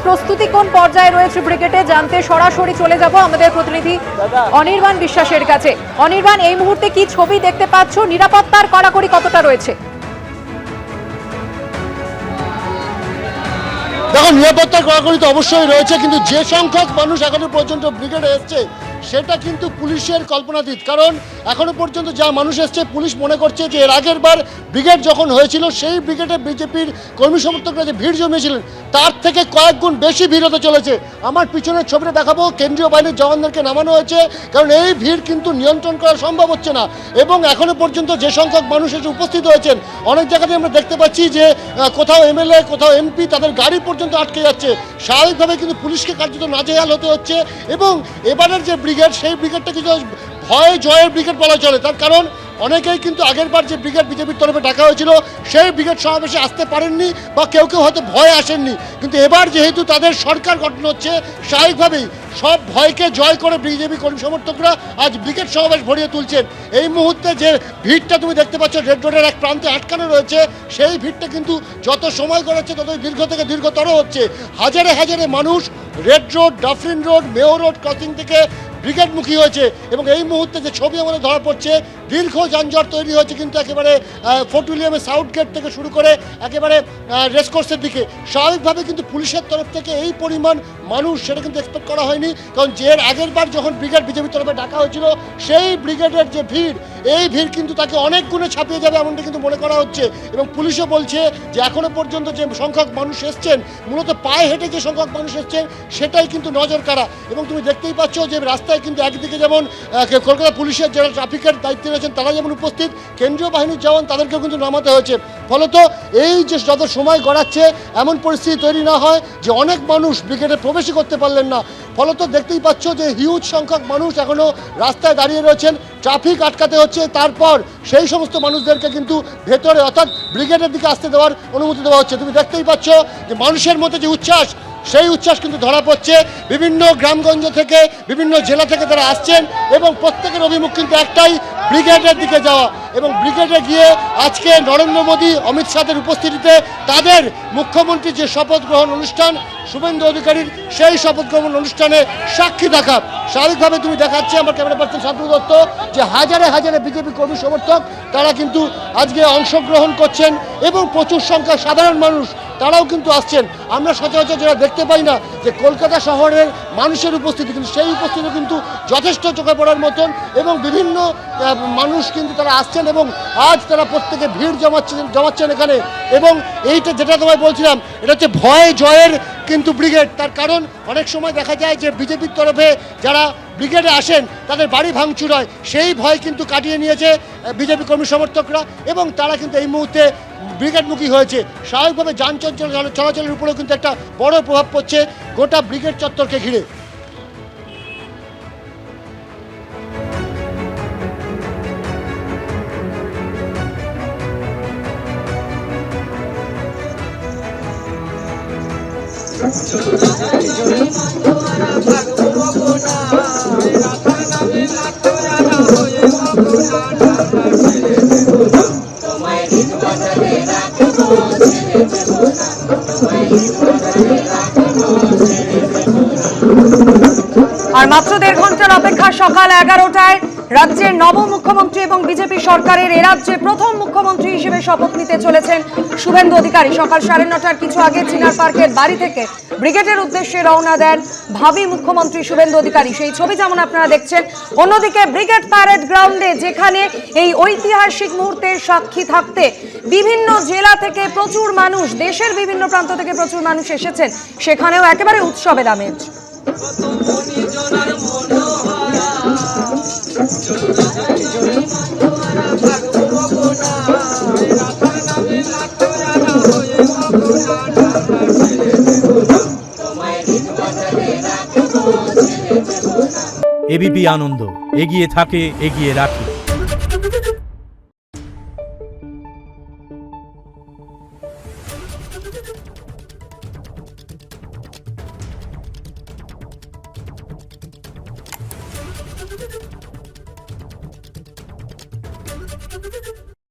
প্রস্তুতি কোন পর্যায়ে রয়েছে ব্রিগেডে জানতে সরাসরি চলে যাব আমাদের প্রতিনিধি অনির্বাণ বিশ্বাসের কাছে। অনির্বাণ, এই মুহূর্তে কি ছবি দেখতে পাচ্ছ? নিরাপত্তার কড়াকড়ি কতটা রয়েছে? দেখো, নিরাপত্তার কড়াকড়ি তো অবশ্যই রয়েছে, কিন্তু যে সংখ্যক মানুষ এখনো পর্যন্ত ব্রিগেডে এসছে সেটা কিন্তু পুলিশের কল্পনাতীত। কারণ এখনো পর্যন্ত যা মানুষ এসছে, পুলিশ মনে করছে যে এর আগের বার ব্রিগেড যখন হয়েছিল সেই ব্রিগেডে বিজেপির কর্মী সমর্থকরা যে ভিড় জমিয়েছিলেন তার থেকে কয়েক গুণ বেশি ভিড় হতে চলেছে। আমার পিছনের ছবিটা দেখাবো, কেন্দ্রীয় বাহিনীর জওয়ানদেরকে নামানো হয়েছে, কারণ এই ভিড় কিন্তু নিয়ন্ত্রণ করা সম্ভব হচ্ছে না। এবং এখনো পর্যন্ত যে সংখ্যক মানুষ এসে উপস্থিত হয়েছেন, অনেক জায়গাতে আমরা দেখতে পাচ্ছি যে কোথাও এমএলএ, কোথাও এমপি, তাদের গাড়ি পর্যন্ত আটকে যাচ্ছে। স্বাভাবিকভাবে কিন্তু পুলিশকে কার্যত নাজেহাল হতে হচ্ছে। এবং এবারের যে ব্রিগেড, সেই ব্রিগেডটা কিন্তু ভয় জয়ের ব্রিগেড বলা চলে। তার কারণ অনেকেই কিন্তু আগের বার যে ব্রিগেড বিজেপির তরফে ডাকা হয়েছিল সেই ব্রিগেড সমাবেশে আসতে পারেননি, বা কেউ কেউ হয়তো ভয়ে আসেননি। কিন্তু এবার যেহেতু তাদের সরকার গঠন হচ্ছে, স্বাভাবিকভাবেই সব ভয়কে জয় করে বিজেপি কর্মী সমর্থকরা আজ ব্রিগেড সমাবেশ ভরিয়ে তুলছেন। এই মুহূর্তে যে ভিড়টা তুমি দেখতে পাচ্ছ, রেড রোডের এক প্রান্তে আটকানো রয়েছে, সেই ভিড়টা কিন্তু যত সময় গড়াচ্ছে ততই দীর্ঘ থেকে দীর্ঘতর হচ্ছে। হাজারে হাজারে মানুষ red road, Dufferin road, Mayo road crossing থেকে ব্রিগেডমুখী হয়েছে। এবং এই মুহূর্তে যে ছবি আমাদের ধরা পড়ছে, দীর্ঘ যানজট তৈরি হয়েছে কিন্তু একেবারে ফোর্ট উইলিয়ামের সাউথ গেট থেকে শুরু করে একেবারে রেসকোর্সের দিকে। স্বাভাবিকভাবে কিন্তু পুলিশের তরফ থেকে এই পরিমাণ মানুষ সেটা কিন্তু এক্সপেক্ট করা হয়নি, কারণ যে আগের বার যখন ব্রিগেড বিজেপির তরফে ডাকা হয়েছিল সেই ব্রিগেডের যে ভিড়, এই ভিড় কিন্তু তাকে অনেক গুণে ছাপিয়ে যাবে এমনটা কিন্তু মনে করা হচ্ছে। এবং পুলিশও বলছে যে এখনো পর্যন্ত যে সংখ্যক মানুষ এসছেন, মূলত পায়ে হেঁটে যে সংখ্যক মানুষ এসছেন সেটাই কিন্তু নজর কাড়া। এবং তুমি দেখতেই পাচ্ছ যে রাস্তায় কিন্তু একদিকে যেমন কলকাতা পুলিশের যারা ট্রাফিকের দায়িত্বে রয়েছেন তারা যেমন উপস্থিত, কেন্দ্রীয় বাহিনীর জওয়ান তাদেরকেও কিন্তু নামাতে হয়েছে। ফলত এই যে যত সময় গড়াচ্ছে, এমন পরিস্থিতি তৈরি না হয় যে অনেক মানুষ ব্রিগেডে প্রবেশই করতে পারলেন না। ফলত দেখতেই পাচ্ছ যে হিউজ সংখ্যক মানুষ এখনও রাস্তায় দাঁড়িয়ে রয়েছেন, ট্রাফিক আটকাতে হচ্ছে, তারপর সেই সমস্ত মানুষদেরকে কিন্তু ভেতরে অর্থাৎ ব্রিগেডের দিকে আসতে দেওয়ার অনুমতি দেওয়া হচ্ছে। তুমি দেখতেই পাচ্ছ যে মানুষের মধ্যে যে উচ্ছ্বাস, সেই উচ্ছ্বাস কিন্তু ধরা পড়ছে। বিভিন্ন গ্রামগঞ্জ থেকে, বিভিন্ন জেলা থেকে তারা আসছেন এবং প্রত্যেকের অভিমুখ কিন্তু একটাই, ব্রিগেডের দিকে যাওয়া। এবং ব্রিগেডে গিয়ে আজকে নরেন্দ্র মোদী, অমিত শাহের উপস্থিতিতে তাদের মুখ্যমন্ত্রীর যে শপথ গ্রহণ অনুষ্ঠান, শুভেন্দু অধিকারীর সেই শপথ গ্রহণ অনুষ্ঠানে সাক্ষী থাকা। স্বাভাবিকভাবে তুমি দেখাচ্ছে আমার ক্যামেরা পার্সন শান্তনু দত্ত যে হাজারে হাজারে বিজেপি কর্মী সমর্থক তারা কিন্তু আজকে অংশগ্রহণ করছেন এবং প্রচুর সংখ্যা সাধারণ মানুষ তারাও কিন্তু আসছেন। আমরা সচরাচর যেটা দেখতে পাই না যে কলকাতা শহরের মানুষের উপস্থিতি, কিন্তু সেই উপস্থিতি কিন্তু যথেষ্ট চোখে পড়ার মতন। এবং বিভিন্ন মানুষ কিন্তু তারা আসছেন এবং আজ তারা প্রত্যেকে ভিড় জমাচ্ছেন এখানে। এবং এইটা যেটা তোমায় বলছিলাম, এটা হচ্ছে ভয় জয়ের কিন্তু ব্রিগেড। তার কারণ অনেক সময় দেখা যায় যে বিজেপির তরফে যারা ব্রিগেডে আসেন তাদের বাড়ি ভাঙচুর হয়, সেই ভয় কিন্তু কাটিয়ে নিয়েছে বিজেপি কর্মী সমর্থকরা এবং তারা কিন্তু এই মুহূর্তে ব্রিগেডমুখী হয়েছে। স্বাভাবিকভাবে যান চলাচলের উপরেও কিন্তু একটা বড় প্রভাব পড়ছে গোটা ব্রিগেড চত্বরকে ঘিরে। আর মাত্র 1.5 ঘন্টার অপেক্ষা, সকাল 11টায় রাজ্যের নবম মুখ্যমন্ত্রী এবং বিজেপি সরকারের এ রাজ্যে প্রথম মুখ্যমন্ত্রী হিসেবে শপথ নিতে চলেছেন শুভেন্দু অধিকারী। সকাল 9:30টার কিছু আগে চিনার পার্কের বাড়ি থেকে ব্রিগেডের উদ্দেশ্যে রওনা দেন ভাবী মুখ্যমন্ত্রী শুভেন্দু অধিকারী। সেই ছবি যেমন আপনারা দেখছেন। অন্যদিকে ব্রিগেড প্যারেড গ্রাউন্ডে, যেখানে এই ঐতিহাসিক মুহূর্তের সাক্ষী থাকতে বিভিন্ন জেলা থেকে প্রচুর মানুষ, দেশের বিভিন্ন প্রান্ত থেকে প্রচুর মানুষ এসেছেন, সেখানেও একেবারে উৎসবের আমেজ। এবিপি আনন্দ, এগিয়ে থাকে, এগিয়ে রাখে।